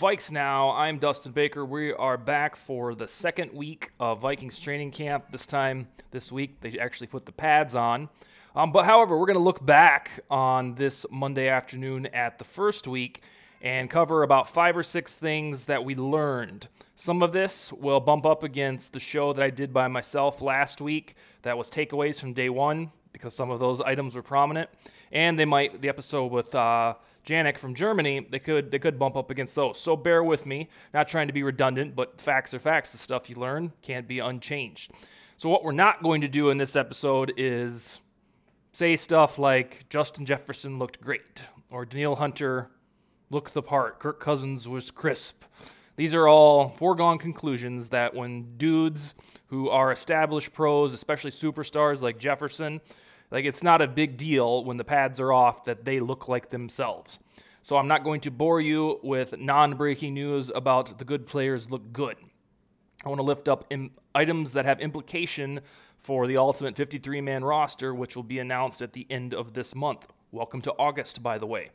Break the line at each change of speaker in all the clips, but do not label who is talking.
VikesNow. I'm Dustin Baker. We are back for the second week of Vikings training camp. This week, they actually put the pads on. However, we're going to look back on this Monday afternoon at the first week and cover about 5 or 6 things that we learned. Some of this will bump up against the show that I did by myself last week. That was takeaways from day one because some of those items were prominent. And the episode with Janik from Germany, they could bump up against those. So bear with me. Not trying to be redundant, but facts are facts. The stuff you learn can't be unchanged. So what we're not going to do in this episode is say stuff like Justin Jefferson looked great or Danielle Hunter looked the part, Kirk Cousins was crisp. These are all foregone conclusions that when dudes who are established pros, especially superstars like Jefferson, it's not a big deal when the pads are off that they look like themselves. So I'm not going to bore you with non-breaking news about the good players look good. I want to lift up items that have implication for the ultimate 53-man roster, which will be announced at the end of this month. Welcome to August, by the way.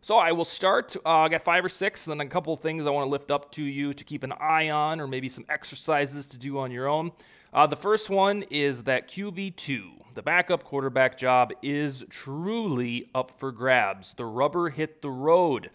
So I will start. I got 5 or 6, and then a couple of things I want to lift up to you to keep an eye on, or maybe some exercises to do on your own. The first one is that QB2, the backup quarterback job, is truly up for grabs. The rubber hit the road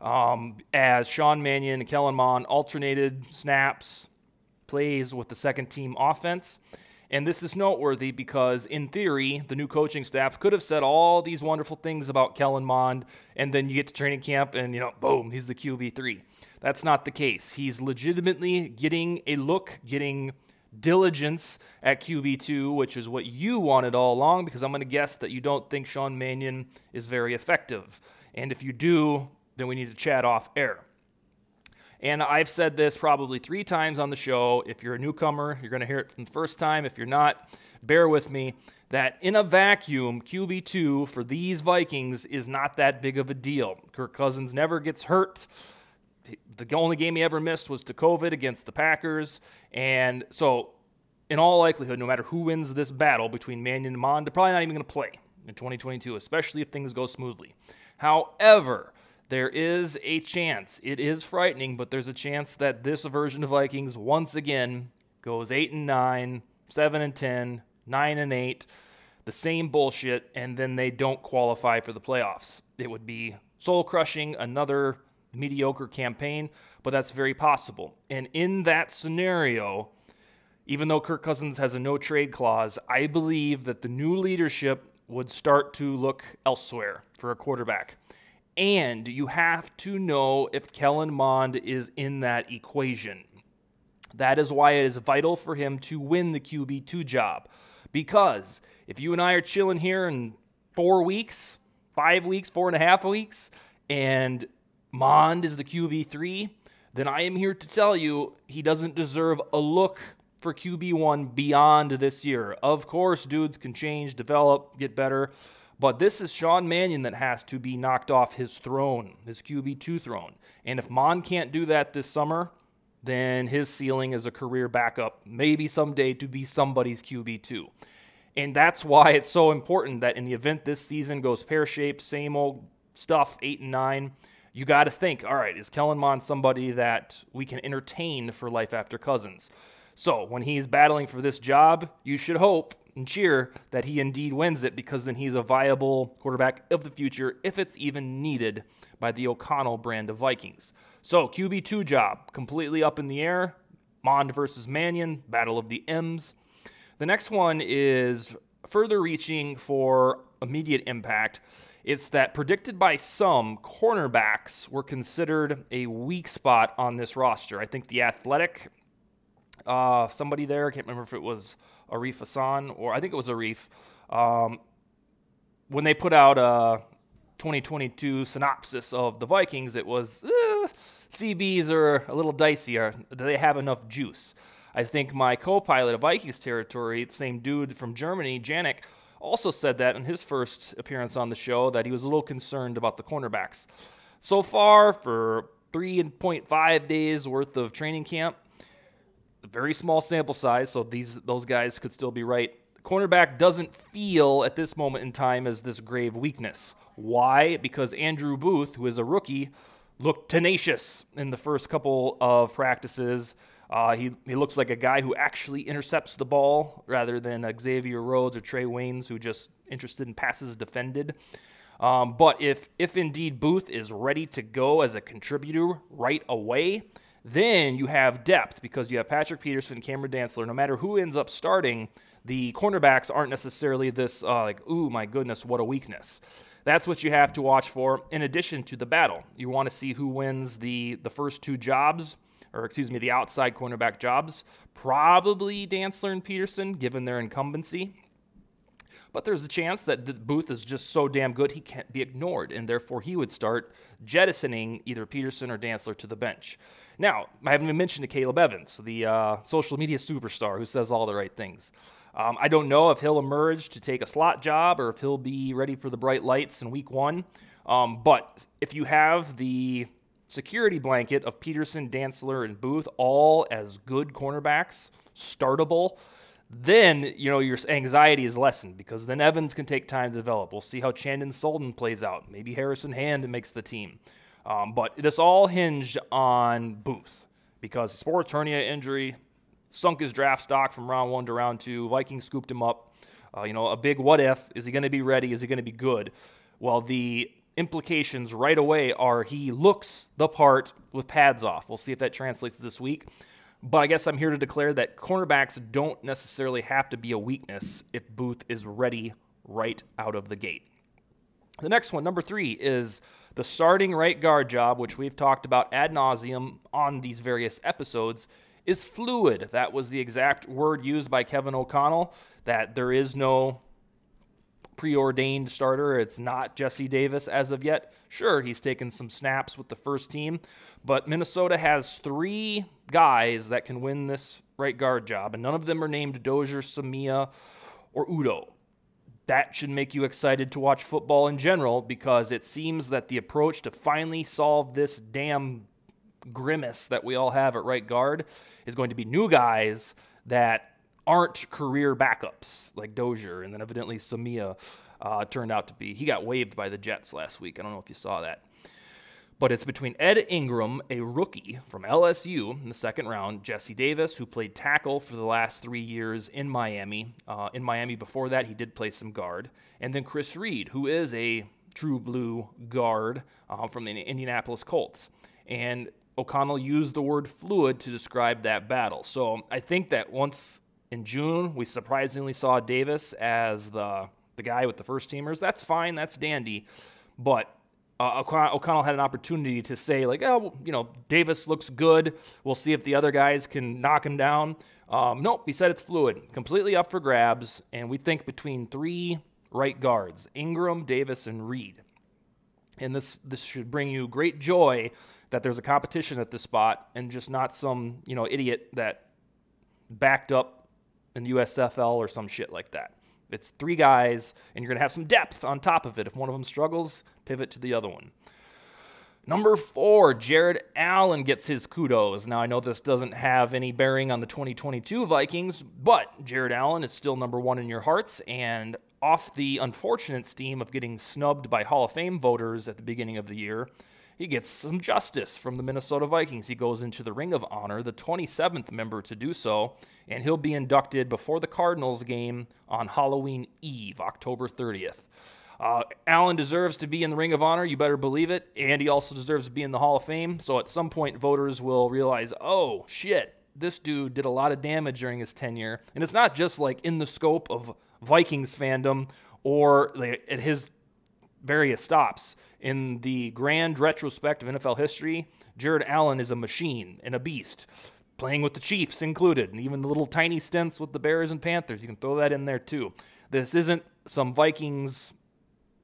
as Sean Mannion and Kellen Mond alternated snaps, plays with the second-team offense. And this is noteworthy because, in theory, the new coaching staff could have said all these wonderful things about Kellen Mond, and then you get to training camp and, boom, he's the QB3. That's not the case. He's legitimately getting a look, getting diligence at QB2, which is what you wanted all along, because I'm going to guess that you don't think Sean Mannion is very effective. And if you do, then we need to chat off air. And I've said this probably 3 times on the show. If you're a newcomer, you're going to hear it from the first time. If you're not, bear with me, that in a vacuum, QB2 for these Vikings is not that big of a deal. Kirk Cousins never gets hurt. The only game he ever missed was to COVID against the Packers. And so, in all likelihood, no matter who wins this battle between Mannion and Mond, they're probably not even going to play in 2022, especially if things go smoothly. However, there is a chance, it is frightening, but there's a chance that this version of Vikings once again goes 8-9, 7-10, 9-8, the same bullshit, and then they don't qualify for the playoffs. It would be soul-crushing, another mediocre campaign, but that's very possible. And in that scenario, even though Kirk Cousins has a no-trade clause, I believe that the new leadership would start to look elsewhere for a quarterback. And you have to know if Kellen Mond is in that equation. That is why it is vital for him to win the QB2 job. Because if you and I are chilling here in 4 weeks, 5 weeks, 4.5 weeks, and Mond is the QB3, then I am here to tell you he doesn't deserve a look for QB1 beyond this year. Of course, dudes can change, develop, get better. But this is Sean Mannion that has to be knocked off his throne, his QB2 throne. And if Mond can't do that this summer, then his ceiling is a career backup, maybe someday to be somebody's QB2. And that's why it's so important that in the event this season goes pear-shaped, same old stuff, 8-9, you got to think, all right, is Kellen Mond somebody that we can entertain for life after Cousins? So when he's battling for this job, you should hope and cheer that he indeed wins it, because then he's a viable quarterback of the future if it's even needed by the O'Connell brand of Vikings. So QB2 job, completely up in the air. Mond versus Mannion, battle of the M's. The next one is further reaching for immediate impact. It's that predicted by some, cornerbacks were considered a weak spot on this roster. I think The Athletic, somebody there, I can't remember if it was Arif Hassan, or I think it was Arif, when they put out a 2022 synopsis of the Vikings, it was, CBs are a little dicier. Do they have enough juice? I think my co-pilot of Vikings territory, the same dude from Germany, Janik, also said that in his first appearance on the show, that he was a little concerned about the cornerbacks. So far, for 3.5 days worth of training camp, a very small sample size, so those guys could still be right. The cornerback doesn't feel at this moment in time as this grave weakness. Why? Because Andrew Booth, who is a rookie, looked tenacious in the first couple of practices. He looks like a guy who actually intercepts the ball rather than Xavier Rhodes or Trey Waynes, who just interested in passes defended. But if indeed Booth is ready to go as a contributor right away, then you have depth because you have Patrick Peterson, Cameron Dantzler. No matter who ends up starting, the cornerbacks aren't necessarily this ooh, my goodness, what a weakness. That's what you have to watch for in addition to the battle. You want to see who wins the first two jobs, or excuse me, the outside cornerback jobs. Probably Dantzler and Peterson, given their incumbency. But there's a chance that Booth is just so damn good he can't be ignored, and therefore he would start jettisoning either Peterson or Dantzler to the bench. Now, I haven't even mentioned Caleb Evans, the social media superstar who says all the right things. I don't know if he'll emerge to take a slot job or if he'll be ready for the bright lights in week one. But if you have the security blanket of Peterson, Dantzler, and Booth all as good cornerbacks, startable, then, your anxiety is lessened because then Evans can take time to develop. We'll see how Chandon Sullivan plays out. Maybe Harrison Hand makes the team. But this all hinged on Booth because his sports hernia injury sunk his draft stock from round 1 to round 2. Vikings scooped him up. A big what if. Is he going to be ready? Is he going to be good? Well, the implications right away are he looks the part with pads off. We'll see if that translates this week. But I guess I'm here to declare that cornerbacks don't necessarily have to be a weakness if Booth is ready right out of the gate. The next one, number 3, is the starting right guard job, which we've talked about ad nauseum on these various episodes, is fluid. That was the exact word used by Kevin O'Connell, that there is no preordained starter. It's not Jesse Davis as of yet. Sure, he's taken some snaps with the first team, but Minnesota has 3 guys that can win this right guard job, and none of them are named Dozier, Samia, or Udo. That should make you excited to watch football in general because it seems that the approach to finally solve this damn grimace that we all have at right guard is going to be new guys that aren't career backups like Dozier, and then evidently Samia turned out to be. He got waived by the Jets last week. I don't know if you saw that. But it's between Ed Ingram, a rookie from LSU in the second round, Jesse Davis, who played tackle for the last 3 years in Miami. In Miami before that, he did play some guard. And then Chris Reed, who is a true blue guard from the Indianapolis Colts. And O'Connell used the word fluid to describe that battle. So I think that once in June, we surprisingly saw Davis as the guy with the first teamers. That's fine. That's dandy. But O'Connell had an opportunity to say, Davis looks good. We'll see if the other guys can knock him down. Nope, he said it's fluid. Completely up for grabs. And we think between 3 right guards, Ingram, Davis, and Reed. And this should bring you great joy that there's a competition at this spot and just not some, idiot that backed up in the USFL or some shit like that. It's 3 guys, and you're going to have some depth on top of it. If one of them struggles, pivot to the other one. Number 4, Jared Allen gets his kudos. Now, I know this doesn't have any bearing on the 2022 Vikings, but Jared Allen is still number 1 in your hearts, and off the unfortunate steam of getting snubbed by Hall of Fame voters at the beginning of the year, he gets some justice from the Minnesota Vikings. He goes into the Ring of Honor, the 27th member to do so, and he'll be inducted before the Cardinals game on Halloween Eve, October 30th. Allen deserves to be in the Ring of Honor, you better believe it, and he also deserves to be in the Hall of Fame, so at some point voters will realize, oh, shit, this dude did a lot of damage during his tenure, and it's not just in the scope of Vikings fandom or at his various stops. In the grand retrospect of NFL history, Jared Allen is a machine and a beast, playing with the Chiefs included, and even the little tiny stints with the Bears and Panthers. You can throw that in there too. This isn't some Vikings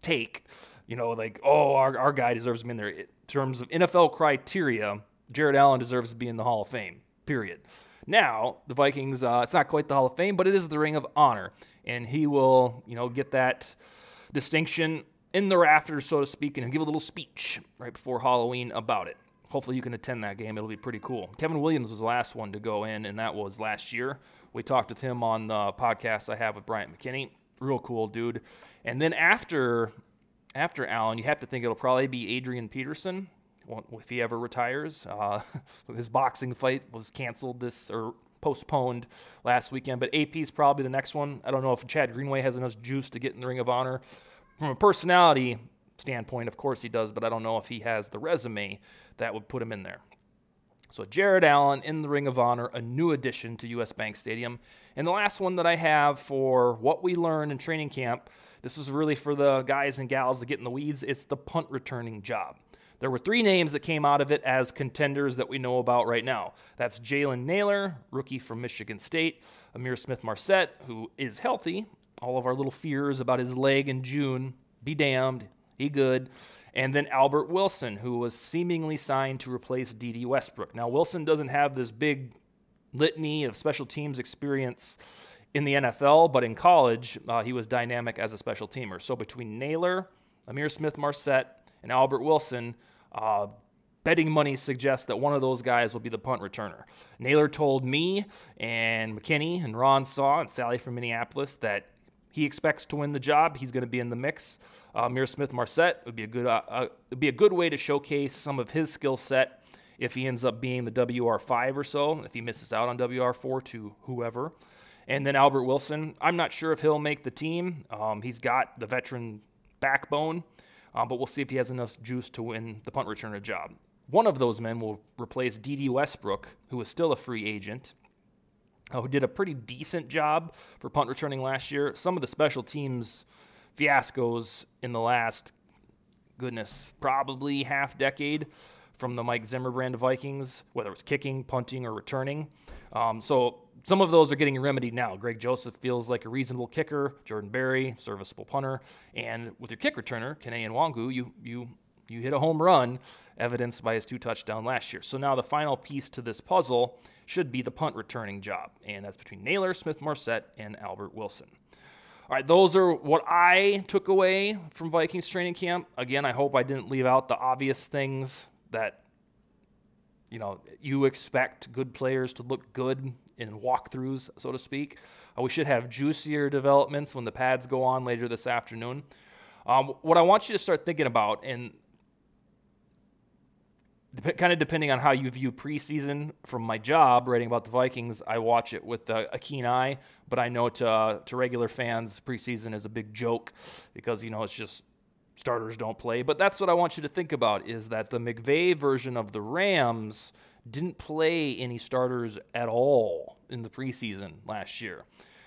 take, our guy deserves to be in there. In terms of NFL criteria, Jared Allen deserves to be in the Hall of Fame, period. Now, the Vikings, it's not quite the Hall of Fame, but it is the Ring of Honor, and he will, get that distinction in the rafters, so to speak, and give a little speech right before Halloween about it. Hopefully you can attend that game. It'll be pretty cool. Kevin Williams was the last one to go in, and that was last year. We talked with him on the podcast I have with Bryant McKinney. Real cool dude. And then after Allen, you have to think it'll probably be Adrian Peterson, if he ever retires. His boxing fight was canceled or postponed last weekend, but AP is probably the next one. I don't know if Chad Greenway has enough juice to get in the Ring of Honor. From a personality standpoint, of course he does, but I don't know if he has the resume that would put him in there. So Jared Allen in the Ring of Honor, a new addition to US Bank Stadium. And the last one that I have for what we learned in training camp, this was really for the guys and gals that get in the weeds, it's the punt returning job. There were 3 names that came out of it as contenders that we know about right now. That's Jalen Naylor, rookie from Michigan State, Amir Smith-Marset, who is healthy. All of our little fears about his leg in June, be damned, he good. And then Albert Wilson, who was seemingly signed to replace D.D. Westbrook. Now, Wilson doesn't have this big litany of special teams experience in the NFL, but in college, he was dynamic as a special teamer. So between Naylor, Amir Smith-Marset, and Albert Wilson, betting money suggests that one of those guys will be the punt returner. Naylor told me and McKinney and Ron Saw and Sally from Minneapolis that he expects to win the job. He's going to be in the mix. Amir Smith-Marset would be a good way to showcase some of his skill set if he ends up being the WR5 or so, if he misses out on WR4 to whoever. And then Albert Wilson, I'm not sure if he'll make the team. He's got the veteran backbone, but we'll see if he has enough juice to win the punt returner job. One of those men will replace D.D. Westbrook, who is still a free agent, who did a pretty decent job for punt returning last year. Some of the special teams fiascos in the last, probably half decade from the Mike Zimmer brand of Vikings, whether it's kicking, punting, or returning. So some of those are getting remedied now. Greg Joseph feels like a reasonable kicker. Jordan Berry, serviceable punter. And with your kick returner, Kene Nwangu, you hit a home run, evidenced by his 2 touchdowns last year. So now the final piece to this puzzle should be the punt returning job, and that's between Naylor, Smith-Marset, and Albert Wilson. All right, those are what I took away from Vikings training camp. Again, I hope I didn't leave out the obvious things that you expect good players to look good in walkthroughs, so to speak. We should have juicier developments when the pads go on later this afternoon. What I want you to start thinking about, and kind of depending on how you view preseason, from my job writing about the Vikings, I watch it with a keen eye, but I know to regular fans, preseason is a big joke because, it's just starters don't play. But that's what I want you to think about, is that the McVay version of the Rams didn't play any starters at all in the preseason last year.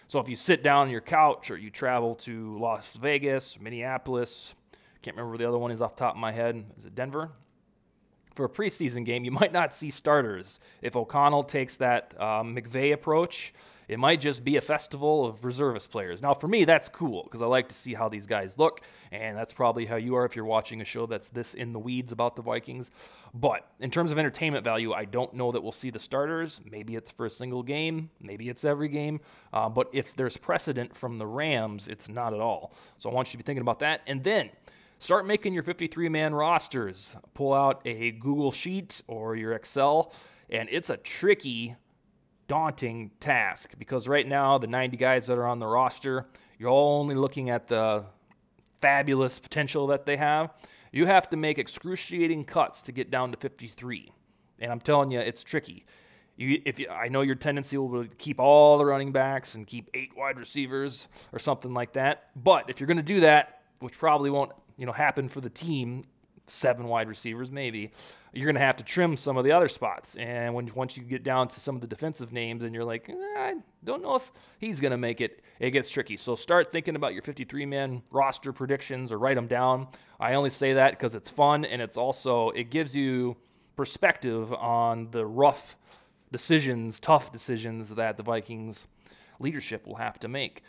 So if you sit down on your couch or you travel to Las Vegas, Minneapolis, can't remember where the other one is off the top of my head. Is it Denver? For a preseason game, you might not see starters. If O'Connell takes that McVay approach, it might just be a festival of reservist players. Now, for me, that's cool because I like to see how these guys look, and that's probably how you are if you're watching a show that's this in the weeds about the Vikings. But in terms of entertainment value, I don't know that we'll see the starters. Maybe it's for a single game. Maybe it's every game. But if there's precedent from the Rams, it's not at all. So I want you to be thinking about that. And then start making your 53-man rosters. Pull out a Google Sheet or your Excel, and it's a tricky, daunting task because right now the 90 guys that are on the roster, you're only looking at the fabulous potential that they have. You have to make excruciating cuts to get down to 53, and I'm telling you, it's tricky. I know your tendency will be to keep all the running backs and keep 8 wide receivers or something like that, but if you're going to do that, which probably won't happen for the team, 7 wide receivers maybe, you're going to have to trim some of the other spots. And once you get down to some of the defensive names and you're like, I don't know if he's going to make it, it gets tricky. So start thinking about your 53-man roster predictions or write them down. I only say that because it's fun, and it gives you perspective on the rough decisions, tough decisions that the Vikings leadership will have to make.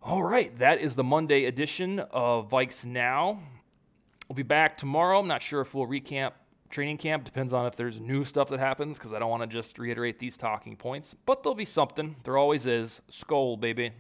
All right, that is the Monday edition of VikesNow. We'll be back tomorrow. I'm not sure if we'll recap training camp. Depends on if there's new stuff that happens, because I don't want to just reiterate these talking points. But there'll be something. There always is. Skol, baby.